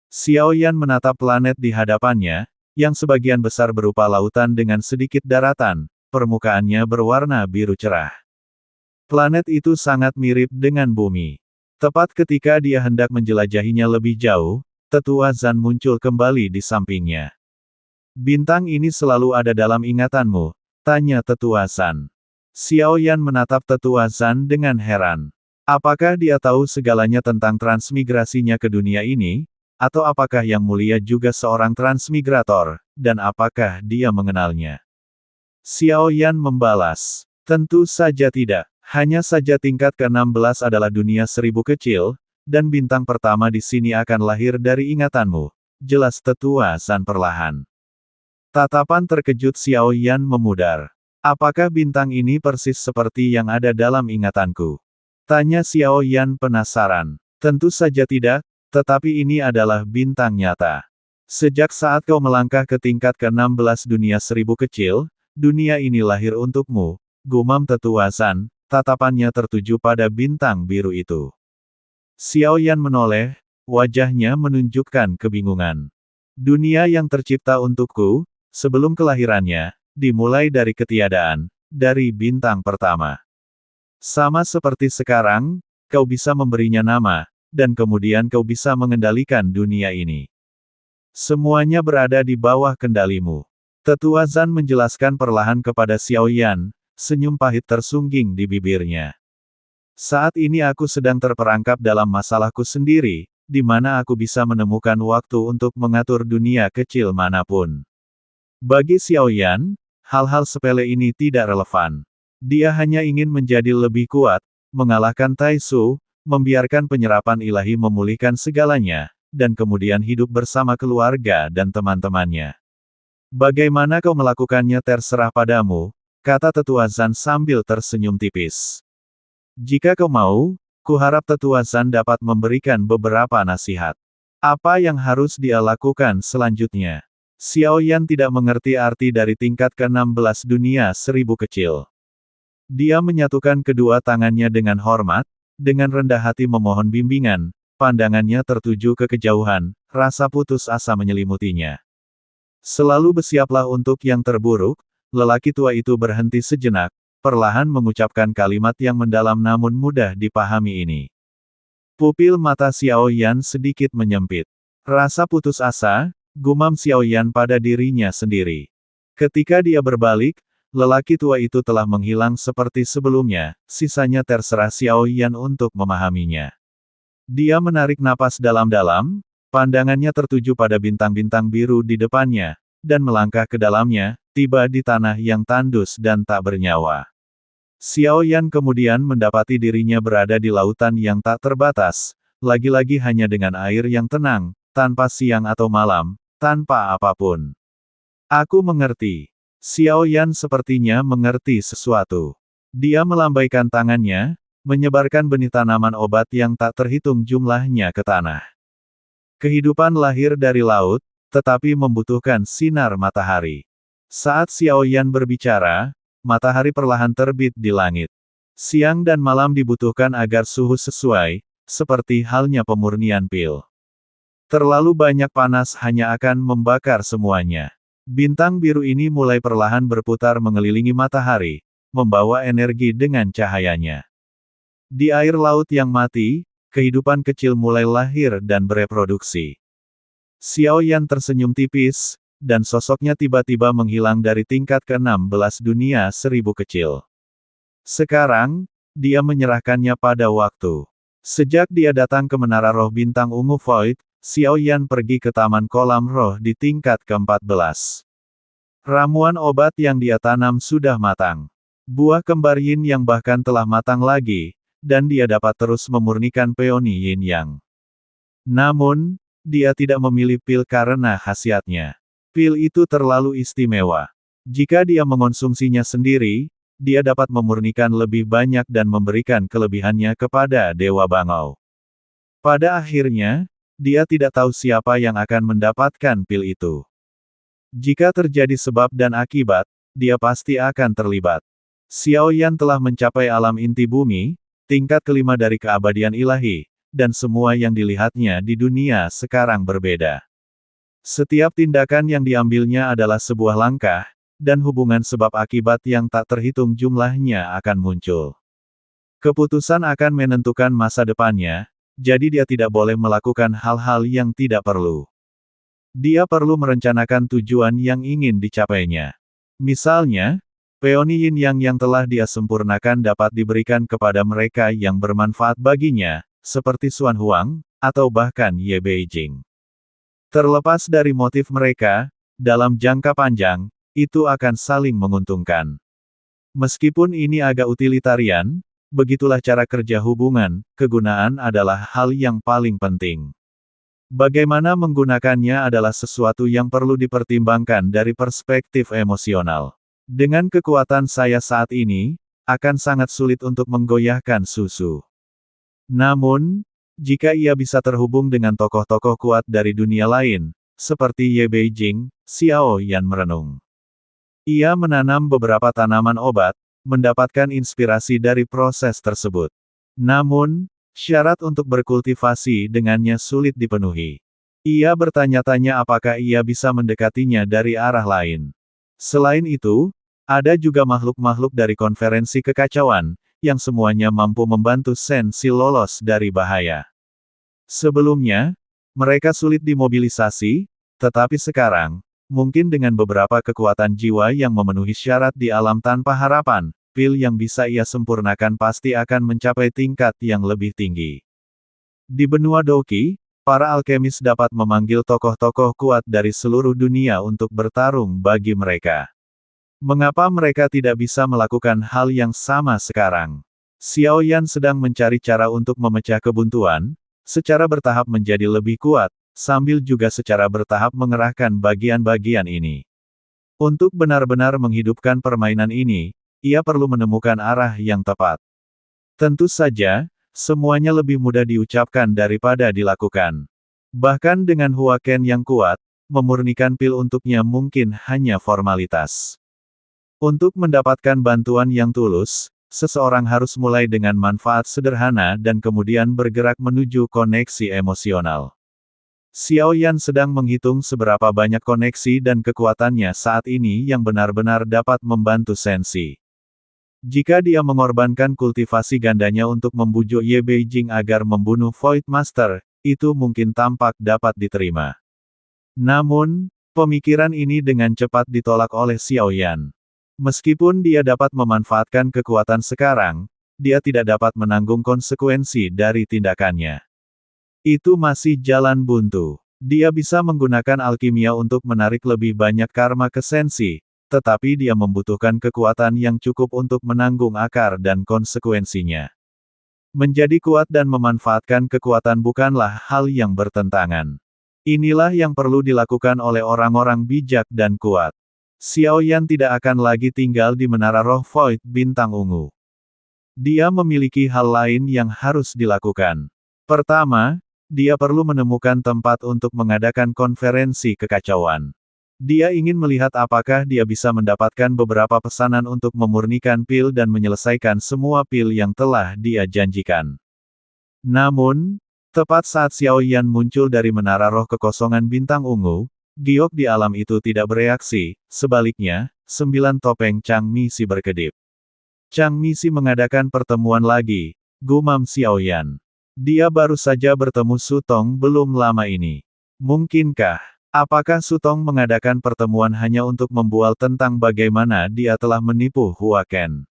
Xiao Yan menatap planet di hadapannya, yang sebagian besar berupa lautan dengan sedikit daratan, permukaannya berwarna biru cerah. Planet itu sangat mirip dengan bumi. Tepat ketika dia hendak menjelajahinya lebih jauh, Tetua Zan muncul kembali di sampingnya. Bintang ini selalu ada dalam ingatanmu, tanya Tetua Zan. Xiao Yan menatap Tetua Zan dengan heran. Apakah dia tahu segalanya tentang transmigrasinya ke dunia ini? Atau apakah Yang Mulia juga seorang transmigrator, dan apakah dia mengenalnya? Xiao Yan membalas. Tentu saja tidak. Hanya saja tingkat ke-16 adalah dunia seribu kecil, dan bintang pertama di sini akan lahir dari ingatanmu. Jelas Tetua Zan perlahan. Tatapan terkejut Xiao Yan memudar. Apakah bintang ini persis seperti yang ada dalam ingatanku? Tanya Xiao Yan penasaran. Tentu saja tidak, tetapi ini adalah bintang nyata. Sejak saat kau melangkah ke tingkat ke-16 dunia seribu kecil, dunia ini lahir untukmu, gumam Tetua Zan, tatapannya tertuju pada bintang biru itu. Xiao Yan menoleh, wajahnya menunjukkan kebingungan. Dunia yang tercipta untukku, sebelum kelahirannya, dimulai dari ketiadaan, dari bintang pertama. Sama seperti sekarang, kau bisa memberinya nama, dan kemudian kau bisa mengendalikan dunia ini. Semuanya berada di bawah kendalimu. Tetua Zan menjelaskan perlahan kepada Xiao Yan, senyum pahit tersungging di bibirnya. Saat ini aku sedang terperangkap dalam masalahku sendiri, di mana aku bisa menemukan waktu untuk mengatur dunia kecil manapun. Bagi Xiao Yan, hal-hal sepele ini tidak relevan. Dia hanya ingin menjadi lebih kuat, mengalahkan Tai Su, membiarkan penyerapan ilahi memulihkan segalanya, dan kemudian hidup bersama keluarga dan teman-temannya. Bagaimana kau melakukannya terserah padamu, kata Tetua Zan sambil tersenyum tipis. Jika kau mau, kuharap Tetua Zan dapat memberikan beberapa nasihat. Apa yang harus dia lakukan selanjutnya? Xiao Yan tidak mengerti arti dari tingkat ke-16 dunia seribu kecil. Dia menyatukan kedua tangannya dengan hormat, dengan rendah hati memohon bimbingan, pandangannya tertuju ke kejauhan, rasa putus asa menyelimutinya. Selalu bersiaplah untuk yang terburuk. Lelaki tua itu berhenti sejenak, perlahan mengucapkan kalimat yang mendalam namun mudah dipahami ini. Pupil mata Xiao Yan sedikit menyempit. Rasa putus asa, gumam Xiao Yan pada dirinya sendiri. Ketika dia berbalik, lelaki tua itu telah menghilang seperti sebelumnya, sisanya terserah Xiao Yan untuk memahaminya. Dia menarik napas dalam-dalam, pandangannya tertuju pada bintang-bintang biru di depannya, dan melangkah ke dalamnya, tiba di tanah yang tandus dan tak bernyawa. Xiao Yan kemudian mendapati dirinya berada di lautan yang tak terbatas, lagi-lagi hanya dengan air yang tenang, tanpa siang atau malam, tanpa apapun. Aku mengerti. Xiao Yan sepertinya mengerti sesuatu. Dia melambaikan tangannya, menyebarkan benih tanaman obat yang tak terhitung jumlahnya ke tanah. Kehidupan lahir dari laut, tetapi membutuhkan sinar matahari. Saat Xiao Yan berbicara, matahari perlahan terbit di langit. Siang dan malam dibutuhkan agar suhu sesuai, seperti halnya pemurnian pil. Terlalu banyak panas hanya akan membakar semuanya. Bintang biru ini mulai perlahan berputar mengelilingi matahari, membawa energi dengan cahayanya. Di air laut yang mati, kehidupan kecil mulai lahir dan bereproduksi. Xiao Yan tersenyum tipis, dan sosoknya tiba-tiba menghilang dari tingkat ke-16 dunia seribu kecil. Sekarang, dia menyerahkannya pada waktu. Sejak dia datang ke Menara Roh Bintang Ungu Void, Xiao Yan pergi ke Taman Kolam Roh di tingkat ke-14. Ramuan obat yang dia tanam sudah matang. Buah kembar yin yang bahkan telah matang lagi, dan dia dapat terus memurnikan peoni yin yang. Namun, dia tidak memilih pil karena khasiatnya. Pil itu terlalu istimewa. Jika dia mengonsumsinya sendiri, dia dapat memurnikan lebih banyak dan memberikan kelebihannya kepada Dewa Bangau. Pada akhirnya, dia tidak tahu siapa yang akan mendapatkan pil itu. Jika terjadi sebab dan akibat, dia pasti akan terlibat. Xiao Yan telah mencapai alam inti bumi, tingkat kelima dari keabadian ilahi, dan semua yang dilihatnya di dunia sekarang berbeda. Setiap tindakan yang diambilnya adalah sebuah langkah, dan hubungan sebab akibat yang tak terhitung jumlahnya akan muncul. Keputusan akan menentukan masa depannya, jadi dia tidak boleh melakukan hal-hal yang tidak perlu. Dia perlu merencanakan tujuan yang ingin dicapainya. Misalnya, peoni yin yang telah dia sempurnakan dapat diberikan kepada mereka yang bermanfaat baginya, seperti Xuan Huang, atau bahkan Ye Beijing. Terlepas dari motif mereka, dalam jangka panjang, itu akan saling menguntungkan. Meskipun ini agak utilitarian, begitulah cara kerja hubungan, kegunaan adalah hal yang paling penting. Bagaimana menggunakannya adalah sesuatu yang perlu dipertimbangkan dari perspektif emosional. Dengan kekuatan saya saat ini, akan sangat sulit untuk menggoyahkan susu. Namun, jika ia bisa terhubung dengan tokoh-tokoh kuat dari dunia lain, seperti Ye Beijing, Xiao Yan merenung. Ia menanam beberapa tanaman obat, mendapatkan inspirasi dari proses tersebut. Namun, syarat untuk berkultivasi dengannya sulit dipenuhi. Ia bertanya-tanya apakah ia bisa mendekatinya dari arah lain. Selain itu, ada juga makhluk-makhluk dari konferensi kekacauan, yang semuanya mampu membantu Shen Si lolos dari bahaya. Sebelumnya, mereka sulit dimobilisasi, tetapi sekarang, mungkin dengan beberapa kekuatan jiwa yang memenuhi syarat di alam tanpa harapan, pil yang bisa ia sempurnakan pasti akan mencapai tingkat yang lebih tinggi. Di benua Doqi, para alkemis dapat memanggil tokoh-tokoh kuat dari seluruh dunia untuk bertarung bagi mereka. Mengapa mereka tidak bisa melakukan hal yang sama sekarang? Xiao Yan sedang mencari cara untuk memecah kebuntuan, secara bertahap menjadi lebih kuat, sambil juga secara bertahap mengerahkan bagian-bagian ini. Untuk benar-benar menghidupkan permainan ini, ia perlu menemukan arah yang tepat. Tentu saja, semuanya lebih mudah diucapkan daripada dilakukan. Bahkan dengan Hua Ken yang kuat, memurnikan pil untuknya mungkin hanya formalitas. Untuk mendapatkan bantuan yang tulus, seseorang harus mulai dengan manfaat sederhana dan kemudian bergerak menuju koneksi emosional. Xiao Yan sedang menghitung seberapa banyak koneksi dan kekuatannya saat ini yang benar-benar dapat membantu Sensi. Jika dia mengorbankan kultivasi gandanya untuk membujuk Ye Beijing agar membunuh Void Master, itu mungkin tampak dapat diterima. Namun, pemikiran ini dengan cepat ditolak oleh Xiao Yan. Meskipun dia dapat memanfaatkan kekuatan sekarang, dia tidak dapat menanggung konsekuensi dari tindakannya. Itu masih jalan buntu. Dia bisa menggunakan alkimia untuk menarik lebih banyak karma ke Sensi, tetapi dia membutuhkan kekuatan yang cukup untuk menanggung akar dan konsekuensinya. Menjadi kuat dan memanfaatkan kekuatan bukanlah hal yang bertentangan. Inilah yang perlu dilakukan oleh orang-orang bijak dan kuat. Xiao Yan tidak akan lagi tinggal di Menara Roh Void Bintang Ungu. Dia memiliki hal lain yang harus dilakukan. Pertama, dia perlu menemukan tempat untuk mengadakan konferensi kekacauan. Dia ingin melihat apakah dia bisa mendapatkan beberapa pesanan untuk memurnikan pil dan menyelesaikan semua pil yang telah dia janjikan. Namun, tepat saat Xiao Yan muncul dari Menara Roh Kekosongan Bintang Ungu, giok di alam itu tidak bereaksi, sebaliknya, 9 topeng Chang Misi berkedip. Chang Misi mengadakan pertemuan lagi, gumam Xiao Yan. Dia baru saja bertemu Su Tong belum lama ini. Mungkinkah? Apakah Su Tong mengadakan pertemuan hanya untuk membual tentang bagaimana dia telah menipu Hua Ken?